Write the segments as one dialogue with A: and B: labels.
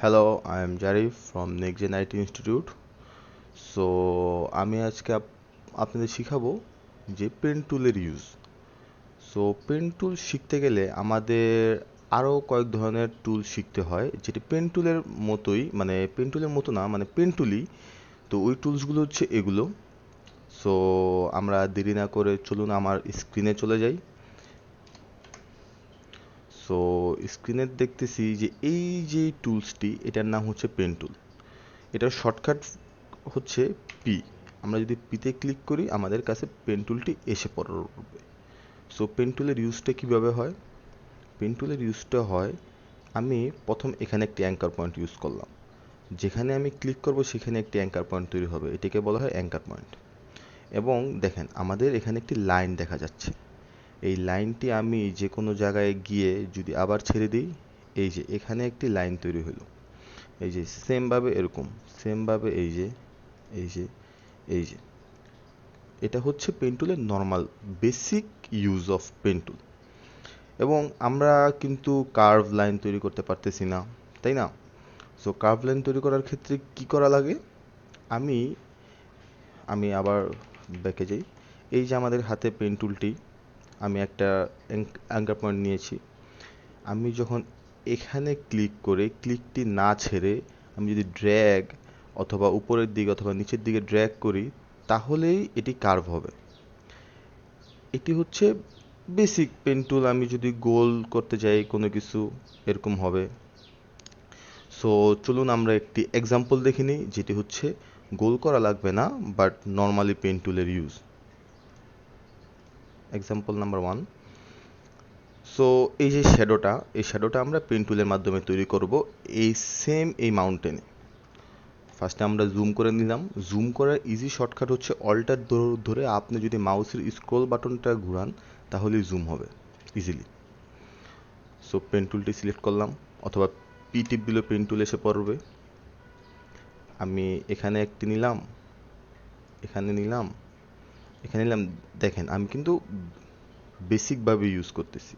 A: Hello, I am Jarif from Next Gen IT Institute. So আমি আজকে আপনাদের শিখাবো যে পেন টুলের ইউজ। সো পেন টুল শিখতে গেলে আমাদের আরও কয়েক ধরনের টুল শিখতে হয়, যেটি পেন টুলের মতোই, মানে পেন টুলের মতো না, মানে পেন টুলই। তো ওই টুলসগুলো হচ্ছে এগুলো। সো আমরা দেরি না করে চলুন আমার স্ক্রিনে চলে যাই। সো স্ক্রিনে দেখতেছি যে এই যে টুলসটি, এটার নাম হচ্ছে পেন টুল। এটার শর্টকাট হচ্ছে পি। আমরা যদি পিতে ক্লিক করি আমাদের কাছে পেন টুলটি এসে পড়বে। সো পেন টুলের ইউজটা কীভাবে হয়? পেন টুলের ইউজটা হয়, আমি প্রথম এখানে একটি অ্যাঙ্কার পয়েন্ট ইউজ করলাম। যেখানে আমি ক্লিক করব সেখানে একটি অ্যাঙ্কার পয়েন্ট তৈরি হবে, এটাকে বলা হয় অ্যাঙ্কার পয়েন্ট। এবং দেখেন আমাদের এখানে একটি লাইন দেখা যাচ্ছে। এই লাইনটি আমি যে কোনো জায়গায় গিয়ে যদি আবার ছেড়ে দিই, এই যে এখানে একটি লাইন তৈরি হলো। এই যে সেমভাবে এরকম, সেমভাবে এই যে এই যে এই যে এটা হচ্ছে পেন টুলের normal basic use of pen tool. এবং আমরা কিন্তু কার্ভ লাইন তৈরি করতে পারতেছি না, তাই না? সো কার্ভ লাইন তৈরি করার ক্ষেত্রে কি করা লাগে? আমি আমি আবার ব্যাকে যাই। এই যে আমাদের হাতে পেন টুলটি, আমি একটা অ্যাঙ্কার পয়েন্ট নিয়েছি। আমি যখন এখানে ক্লিক করে ক্লিকটি না ছেড়ে আমি যদি ড্র্যাগ অথবা উপরের দিকে অথবা নিচের দিকে ড্র্যাগ করি, তাহলেই এটি কার্ভ হবে। এটি হচ্ছে বেসিক পেন টুল। আমি যদি গোল করতে যাই কোনো কিছু, এরকম হবে। সো চলুন আমরা একটি এক্সাম্পল দেখে নিই, যেটি হচ্ছে গোল করা লাগবে না, বাট নর্মালি পেন টুলের ইউজ। Example number 1। সো এই যে শ্যাডোটা, এই শ্যাডোটা আমরা পেন টুলের মাধ্যমে তৈরি করব এই সেম এই মাউন্টেনে। ফার্স্টে আমরা জুম করে নিলাম। জুম করার ইজি শর্টকাট হচ্ছে অল্টার ধরে আপনি যদি মাউসের স্ক্রল বাটনটা ঘুরান তাহলেই জুম হবে ইজিলি। সো পেন টুলটি সিলেক্ট করলাম, অথবা পি টিপ দিলে পেন টুল এসে পড়বে। আমি এখানে একটি নিলাম, এখানে নিলাম, এখানে নিলাম। দেখেন আমি কিন্তু বেসিকভাবে ইউজ করতেছি।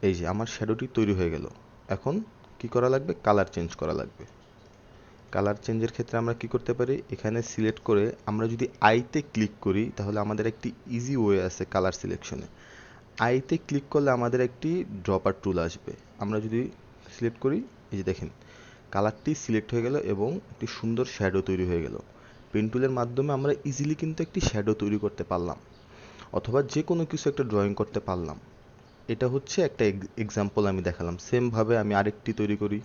A: এই যে আমার শ্যাডোটি তৈরি হয়ে গেল। এখন কি করা লাগবে? কালার চেঞ্জ করা লাগবে। কালার চেঞ্জের ক্ষেত্রে আমরা কি করতে পারি? এখানে সিলেক্ট করে আমরা যদি আইতে ক্লিক করি তাহলে আমাদের একটি ইজি ওয়ে আছে কালার সিলেকশনে। আইতে ক্লিক করলে আমাদের একটি ড্রপার টুল আসবে। আমরা যদি সিলেক্ট করি, এই যে দেখেন কালারটি সিলেক্ট হয়ে গেল এবং একটি সুন্দর শ্যাডো তৈরি হয়ে গেল। পেন টুলের মাধ্যমে আমরা ইজিলি কিন্তু একটি শ্যাডো তৈরি করতে পারলাম, অথবা যে কোনো কিছু একটা ড্রয়িং করতে পারলাম। এটা হচ্ছে একটা এক্সাম্পল আমি দেখালাম। সেমভাবে আমি আরেকটি তৈরি করি।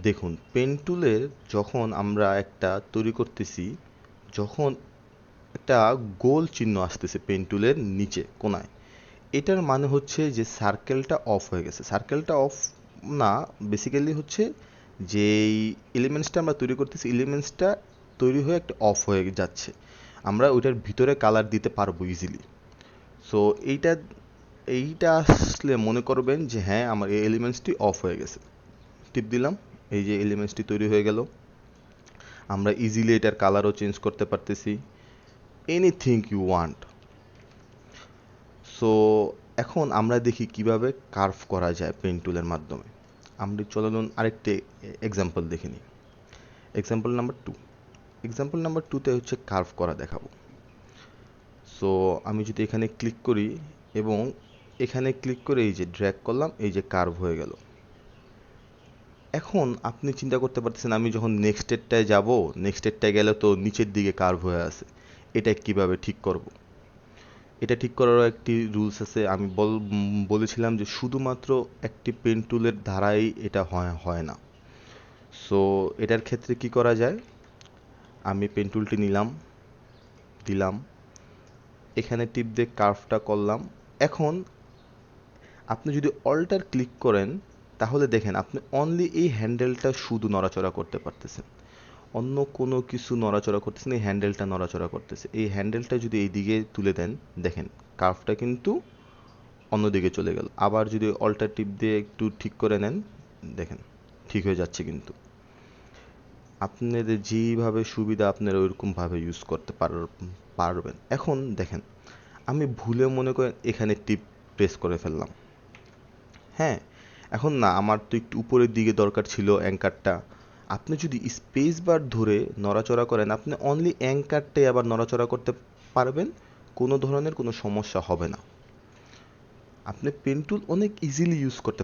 A: দেখুন পেন টুলের যখন আমরা একটা তৈরি করতেছি, যখন একটা গোল চিহ্ন আসতেছে পেন টুলের নিচে কোনায়, এটার মানে হচ্ছে যে সার্কেলটা অফ হয়ে গেছে। সার্কেলটা অফ না, বেসিক্যালি হচ্ছে যেই এলিমেন্টসটা আমরা তৈরি করতেছি, এলিমেন্টসটা তৈরি হয়ে একটা অফ হয়ে যাচ্ছে। আমরা ওইটার ভিতরে কালার দিতে পারবো ইজিলি। সো এইটা এইটা আসলে মনে করবেন যে হ্যাঁ আমার এই এলিমেন্টসটি অফ হয়ে গেছে। টিপ দিলাম, এই যে এলিমেন্টসটি তৈরি হয়ে গেল। আমরা ইজিলি এটার কালারও চেঞ্জ করতে পারতেছি, এনিথিং ইউ ওয়ান্ট। সো এখন আমরা দেখি কিভাবে কার্ভ করা যায় পেন টুলের মাধ্যমে। আমরা চলুন আরেকটি এক্সাম্পল দেখে নিই। Example number 2। এক্সাম্পল নাম্বার 2তে হচ্ছে কার্ভ করা দেখাবো। সো আমি যদি এখানে ক্লিক করি এবং এখানে ক্লিক করে এই যে ড্র্যাগ করলাম, এই যে কার্ভ হয়ে গেল। এখন আপনি চিন্তা করতে পারতেছেন আমি যখন নেক্সট স্টেটটায় যাব, নেক্সট স্টেটটায় গেলে তো নিচের দিকে কার্ভ হয়ে আছে, এটা কিভাবে ঠিক করব? এটা ঠিক করারও একটি রুলস আছে। আমি বলেছিলাম যে শুধুমাত্র একটি পেন টুলের ধারাই এটা হয় না। সো এটার ক্ষেত্রে কি করা যায়? আমি পেন টুলটি নিলাম, দিলাম, এখানে টিপ দিয়ে কার্ভটা করলাম। এখন আপনি যদি অল্টার ক্লিক করেন তাহলে দেখেন আপনি অনলি এই হ্যান্ডেলটা শুধু নড়াচড়া করতে পারতেছেন, অন্য কোনো কিছু নড়াচড়া করতেছেন, এই হ্যান্ডেলটা নড়াচড়া করতেছে। এই হ্যান্ডেলটা যদি এই দিকে তুলে দেন, দেখেন কার্ভটা কিন্তু অন্যদিকে চলে গেল। আবার যদি অল্টার টিপ দিয়ে একটু ঠিক করে নেন, দেখেন ঠিক হয়ে যাচ্ছে কিন্তু। আপনাদের যেইভাবে সুবিধা আপনারা ওইরকমভাবে ইউজ করতে পারবেন। এখন দেখেন, আমি ভুলে মনে করেন এখানে টিপ প্রেস করে ফেললাম। হ্যাঁ, এখন না, আমার তো একটু উপরের দিকে দরকার ছিল অ্যাঙ্কারটা। আপনি যদি স্পেস বার ধরে নড়াচড়া করেন, আপনি অনলি অ্যাঙ্কারটাই আবার নড়াচড়া করতে পারবেন, কোনো ধরনের কোনো সমস্যা হবে না। আপনি পেন টুল অনেক ইজিলি ইউজ করতে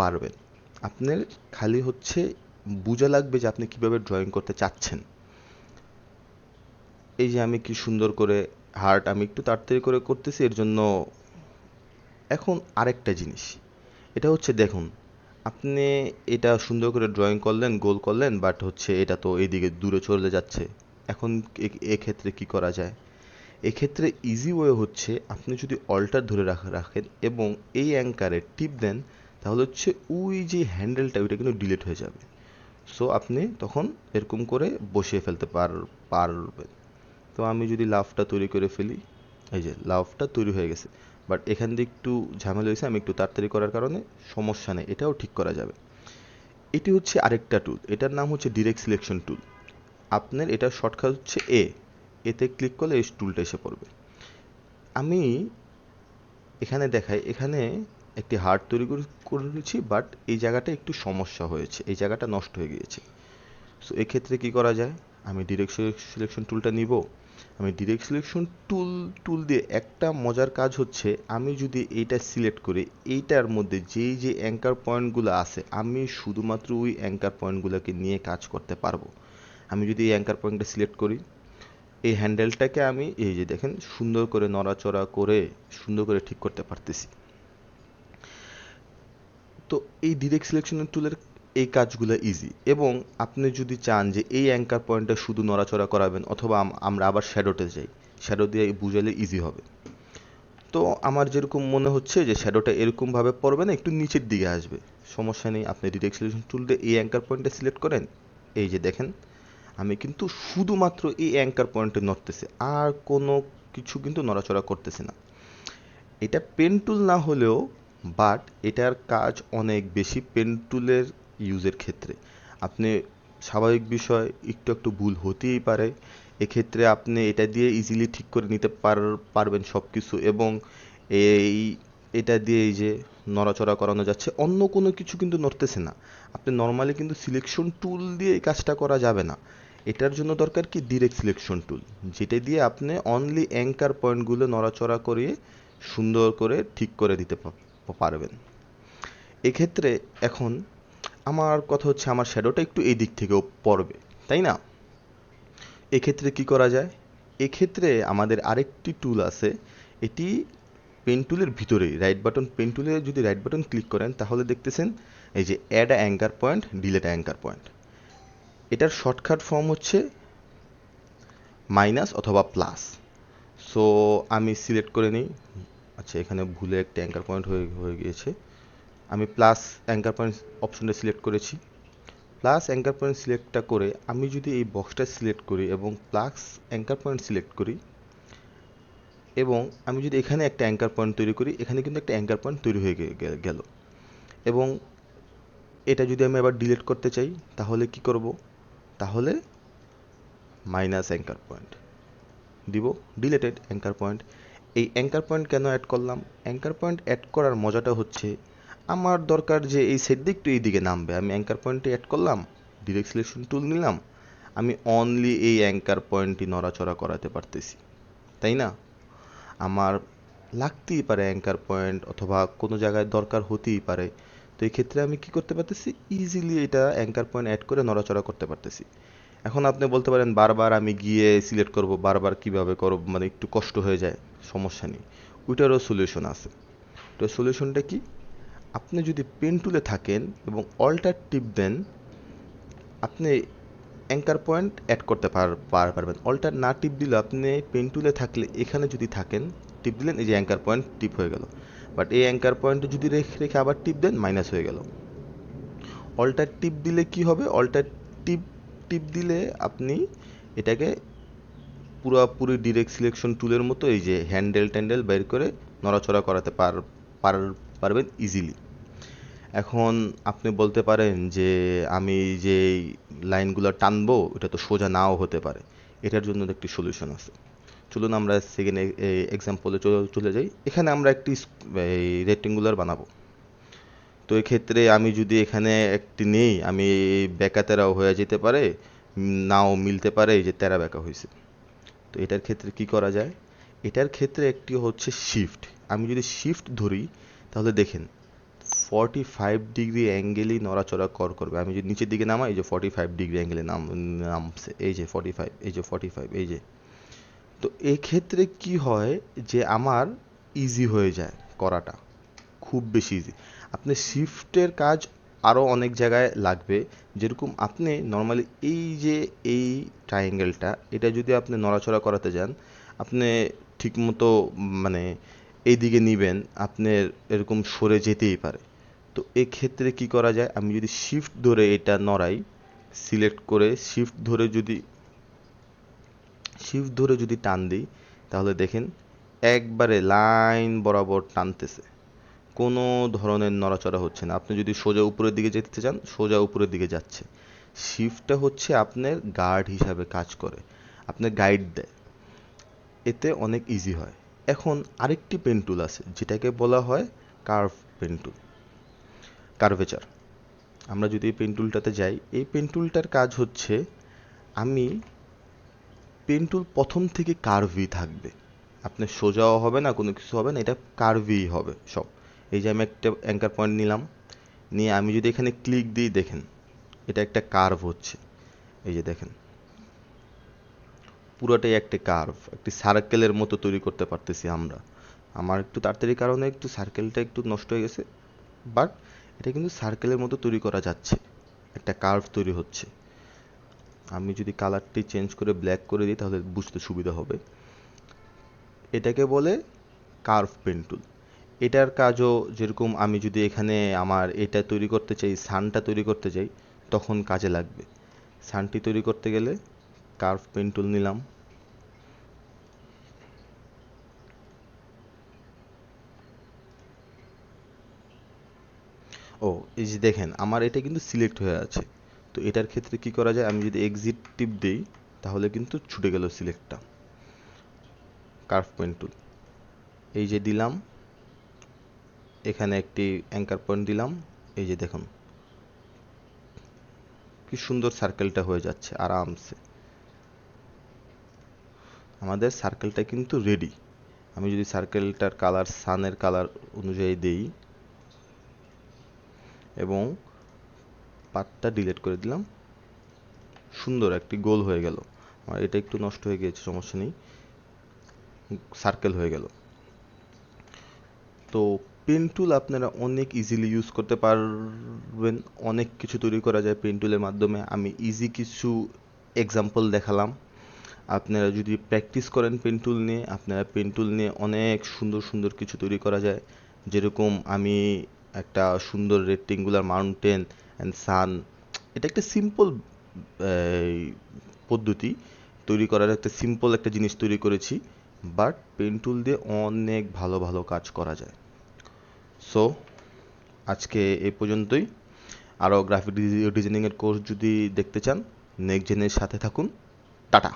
A: পারবেন। আপনার খালি হচ্ছে বোঝা লাগবে যে আপনি কিভাবে ড্রয়িং করতে চাচ্ছেন। এই যে আমি কি সুন্দর করে হার্ট আমি একটু তাড়াতাড়ি করে করতেছি এর জন্য। এখন আরেকটা জিনিস, এটা হচ্ছে দেখুন, আপনি এটা সুন্দর করে ড্রয়িং করলেন, গোল করলেন, বাট হচ্ছে এটা তো এইদিকে দূরে চলে যাচ্ছে। এখন এক্ষেত্রে কি করা যায়? এক্ষেত্রে ইজি ওয়ে হচ্ছে, আপনি যদি অল্টার ধরে রাখেন এবং এই অ্যাঙ্কারে টিপ দেন, তাহলে হচ্ছে ওই যে হ্যান্ডেলটা ওইটা কিন্তু ডিলিট হয়ে যাবে। সো আপনি তখন এরকম করে বসিয়ে ফেলতে পারবেন। তো আমি যদি লাভটা তৈরি করে ফেলি, এই যে লাভটা তৈরি হয়ে গেছে, বাট এখান দিয়ে একটু ঝামেলা হয়েছে, আমি একটু তাড়াতাড়ি করার কারণে। সমস্যা নেই, এটাও ঠিক করা যাবে। এটি হচ্ছে আরেকটা টুল, এটার নাম হচ্ছে ডিরেক্ট সিলেকশন টুল। আপনার এটার শর্টকাট হচ্ছে এতে ক্লিক করলে এই টুলটা এসে পড়বে। আমি এখানে দেখাই, এখানে একটি হার্ট তৈরি করেছি, বাট এই জায়গাটা একটু সমস্যা হয়েছে, এই জায়গাটা নষ্ট হয়ে গিয়েছে। সো এক্ষেত্রে কি করা যায়? আমি ডিরেক্ট সিলেকশন টুলটা নিব। আমি ডিরেক্ট সিলেকশন টুল দিয়ে একটা মজার কাজ হচ্ছে, আমি যদি এইটা সিলেক্ট করি, এইটার মধ্যে যেই যে অ্যাঙ্কার পয়েন্টগুলো আছে, আমি শুধুমাত্র ওই অ্যাঙ্কার পয়েন্টগুলোকে নিয়ে কাজ করতে পারবো। আমি যদি এই অ্যাঙ্কার পয়েন্টটা সিলেক্ট করি, এই হ্যান্ডেলটাকে আমি এই যে দেখেন সুন্দর করে নড়াচড়া করে সুন্দর করে ঠিক করতে পারতেছি। তো এই ডিরেক্ট সিলেকশন টুলের এই কাজগুলো ইজি। এবং আপনি যদি চান যে এই অ্যাঙ্কার পয়েন্টটা শুধু নড়াচড়া করাবেন, অথবা আমরা আবার শ্যাডোতে যাই, শ্যাডো দিয়ে বুঝালে ইজি হবে। তো আমার যেরকম মনে হচ্ছে যে শ্যাডোটা এরকমভাবে পড়বে না, একটু নিচের দিকে আসবে। সমস্যা নেই, আপনি ডিরেক্ট সিলেকশন টুল দিয়ে এই অ্যাঙ্কার পয়েন্টটা সিলেক্ট করেন। এই যে দেখেন, আমি কিন্তু শুধুমাত্র এই অ্যাঙ্কার পয়েন্টে নড়তেছে, আর কোনো কিছু কিন্তু নড়াচড়া করতেছে না। এটা পেন টুল না হলেও, বাট এটার কাজ অনেক বেশি পেন টুলের ইউজের ক্ষেত্রে। আপনি স্বাভাবিক বিষয়, একটু একটু ভুল হতেই পারে, এক্ষেত্রে আপনি এটা দিয়ে ইজিলি ঠিক করে নিতে পারবেন সব কিছু। এবং এই এটা দিয়ে এই যে নড়াচড়া করানো যাচ্ছে, অন্য কোনো কিছু কিন্তু নড়তেছে না। আপনি নর্মালি কিন্তু সিলেকশন টুল দিয়ে এই কাজটা করা যাবে না। এটার জন্য দরকার কি ডিরেক্ট সিলেকশন টুল, যেটা দিয়ে আপনি অনলি অ্যাঙ্কার পয়েন্টগুলো নড়াচড়া করিয়ে সুন্দর করে ঠিক করে দিতে পারবেন। এক্ষেত্রে এখন আমার কথা হচ্ছে, আমার শ্যাডোটা একটু এই দিক থেকেও পড়বে, তাই না? এক্ষেত্রে কি করা যায়? এক্ষেত্রে আমাদের আরেকটি টুল আছে, এটি পেন টুলের ভিতরেই, রাইট বাটন, পেন টুলে যদি রাইট বাটন ক্লিক করেন, তাহলে দেখতেছেন এই যে add a anchor point, delete anchor point. এটার শর্টকাট ফর্ম হচ্ছে মাইনাস অথবা প্লাস। সো আমি সিলেক্ট করে নিই। আচ্ছা, এখানে ভুলে একটা অ্যাঙ্কার পয়েন্ট হয়ে গিয়েছে। আমি প্লাস অ্যাঙ্কার পয়েন্ট অপশনটা সিলেক্ট করেছি। প্লাস অ্যাঙ্কার পয়েন্ট সিলেক্টটা করে আমি যদি এই বক্সটা সিলেক্ট করি এবং প্লাস অ্যাঙ্কার পয়েন্ট সিলেক্ট করি, এবং আমি যদি এখানে একটা অ্যাঙ্কার পয়েন্ট তৈরি করি, এখানে কিন্তু একটা অ্যাঙ্কার পয়েন্ট তৈরি হয়ে গেল। এবং এটা যদি আমি আবার ডিলিট করতে চাই, তাহলে কি করব? তাহলে মাইনাস অ্যাঙ্কার পয়েন্ট দিব, ডিলেটেড অ্যাঙ্কার পয়েন্ট। এই অ্যাঙ্কার পয়েন্ট কেন অ্যাড করলাম? অ্যাঙ্কার পয়েন্ট অ্যাড করার মজাটা হচ্ছে, আমার দরকার যে এই সেট দিয়ে একটু এইদিকে নামবে, আমি অ্যাঙ্কার পয়েন্টে অ্যাড করলাম, ডিরেক্ট সিলেকশন টুল নিলাম, আমি অনলি এই অ্যাঙ্কার পয়েন্টটি নড়াচড়া করাতে পারতেছি, তাই না? আমার লাগতেই পারে অ্যাঙ্কার পয়েন্ট, অথবা কোনো জায়গায় দরকার হতেই পারে। তো এই ক্ষেত্রে আমি কি করতে পারতেছি? ইজিলি এটা অ্যাঙ্কার পয়েন্ট অ্যাড করে নড়াচড়া করতে পারতেছি। এখন আপনি বলতে পারেন বারবার আমি গিয়ে সিলেক্ট করব, বারবার কিভাবে করব, মানে একটু কষ্ট হয়ে যায়। সমস্যা নেই, ওইটারও সলিউশন আছে। তো সলিউশনটা কি? আপনি যদি পেন টুলে থাকেন এবং অল্টার টিপ দেন, আপনি অ্যাঙ্কার পয়েন্ট অ্যাড করতে পারবেন। অল্টার না টিপ দিলে, আপনি পেন টুলে থাকলে এখানে যদি থাকেন, টিপ দিলেন, এই যে অ্যাঙ্কার পয়েন্ট টিপ হয়ে গেল। বাট এই অ্যাঙ্কার পয়েন্টে যদি রেখে আবার টিপ দেন, মাইনাস হয়ে গেল। অল্টার টিপ দিলে কি হবে? অল্টার টিপ টিপ দিলে আপনি এটাকে পুরোপুরি ডিরেক্ট সিলেকশন টুলের মতো এই যে হ্যান্ডেল ট্যান্ডেল বের করে নড়াচড়া করাতে পারবেন ইজিলি। এখন আপনি বলতে পারেন যে আমি যে লাইনগুলো টানবো এটা তো সোজা নাও হতে পারে, এটার জন্য একটি সলিউশন আছে। চলুন আমরা সেকেন্ড এক্সাম্পলে চলে যাই। এখানে আমরা একটি রেক্টেঙ্গুলার বানাবো। তো এক্ষেত্রে আমি যদি এখানে একটি নেই, আমি বেঁকা তেরাও হয়ে যেতে পারে, নাও মিলতে পারে, এই যে তেরা বেঁকা হয়েছে। তো এটার ক্ষেত্রে কি করা যায়? এটার ক্ষেত্রে একটি হচ্ছে শিফট। আমি যদি শিফট ধরি তাহলে দেখেন 45 ডিগ্রি অ্যাঙ্গেলই নড়াচড়া করবে। আমি যদি নিচের দিকে নামাই, এই যে 45 ডিগ্রি অ্যাঙ্গেলে নামছে, এই যে 45, এই যে 45, এই যে। তো এক্ষেত্রে কি হয় যে আমার ইজি হয়ে যায় করাটা, খুব বেশি ইজি। আপনি শিফটের কাজ আরও অনেক জায়গায় লাগবে। যেরকম আপনি নর্মালি এই ট্রায়াঙ্গেলটা, এটা যদি আপনি নড়াচড়া করাতে যান, আপনি ঠিকমতো মানে এই দিকে নিবেন, আপনার এরকম সরে যেতেই পারে। তো এক্ষেত্রে কি করা যায়? আমি যদি শিফট ধরে এটা নড়াই, সিলেক্ট করে শিফট ধরে যদি টান দিই, তাহলে দেখেন একবারে লাইন বরাবর টানতেছে, কোনো ধরনের নড়াচড়া হচ্ছে না। আপনি যদি সোজা উপরের দিকে যেতে চান, সোজা উপরের দিকে যাচ্ছে। শিফটটা হচ্ছে আপনার গার্ড হিসাবে কাজ করে, আপনার গাইড দেয়, এতে অনেক ইজি হয়। এখন আরেকটি পেন টুল আছে যেটাকে বলা হয় কার্ভ পেন টুল, কার্ভেচার। আমরা যদি এই পেন টুলটাতে যাই, এই পেন টুলটার কাজ হচ্ছে, আমি পেন টুল প্রথম থেকে কার্ভই থাকবে, আপনার সোজাও হবে না, কোনো কিছু হবে না, এটা কার্ভই হবে সব। এই যে আমি একটা অ্যাঙ্কার পয়েন্ট নিলাম, নিয়ে আমি যদি এখানে ক্লিক দিই, দেখেন এটা একটা কার্ভ হচ্ছে। এই যে দেখেন পুরোটাই একটা কার্ভ, একটি সার্কেলের মতো তৈরি করতে পারতেছি আমরা। আমার একটু তাড়াতাড়ি কারণে একটু সার্কেলটা একটু নষ্ট হয়ে গেছে, বাট এটা কিন্তু সার্কেলের মতো তৈরি করা যাচ্ছে, একটা কার্ভ তৈরি হচ্ছে। আমি যদি কালারটি চেঞ্জ করে ব্ল্যাক করে দিই তাহলে বুঝতে সুবিধা হবে। এটাকে বলে কার্ভ পেন টুল। এটার কাজও যেরকম, আমি যদি এখানে আমার এটা তৈরি করতে চাই, সানটা তৈরি করতে চাই, তখন কাজে লাগবে। সানটি তৈরি করতে গেলে কার্ভ পেন টুল নিলাম, ও এই যে দেখেন আমার এটা কিন্তু সিলেক্ট হয়ে আছে। তো এটার ক্ষেত্রে কি করা যায়? আমি যদি এক্সিট টিপ দিই তাহলে কিন্তু ছুটে গেল সিলেক্টটা। কার্ভ পেন টুল এই যে দিলাম, এখানে একটি অ্যাঙ্কার পয়েন্ট দিলাম, এই যে দেখুন কি সুন্দর সার্কেলটা হয়ে যাচ্ছে আরামসে। আমাদের সার্কেলটা কিন্তু রেডি। আমি যদি সার্কেলটার কালার সানের কালার অনুযায়ী দেই এবং পাতটা ডিলিট করে দিলাম, সুন্দর একটি গোল হয়ে গেল। আর এটা একটু নষ্ট হয়ে গিয়েছে, সমস্যা নেই, সার্কেল হয়ে গেল। তো পেন টুল আপনারা অনেক ইজিলি ইউজ করতে পারবেন, অনেক কিছু তৈরি করা যায় পেন টুলের মাধ্যমে। আমি ইজি কিছু এক্সাম্পল দেখালাম। আপনারা যদি প্র্যাকটিস করেন পেন টুল নিয়ে, আপনারা পেন টুল নিয়ে অনেক সুন্দর সুন্দর কিছু তৈরি করা যায়। যেরকম আমি একটা সুন্দর রেক্টেঙ্গুলার মাউন্টেন অ্যান্ড সান, এটা একটা সিম্পল পদ্ধতি তৈরি করার, একটা সিম্পল একটা জিনিস তৈরি করেছি, বাট পেন টুল দিয়ে অনেক ভালো ভালো কাজ করা যায়। সো আজকে এই পর্যন্তই। আরও গ্রাফিক ডিজাইনিংয়ের কোর্স যদি দেখতে চান, নেক্সট জেনের সাথে থাকুন। টাটা।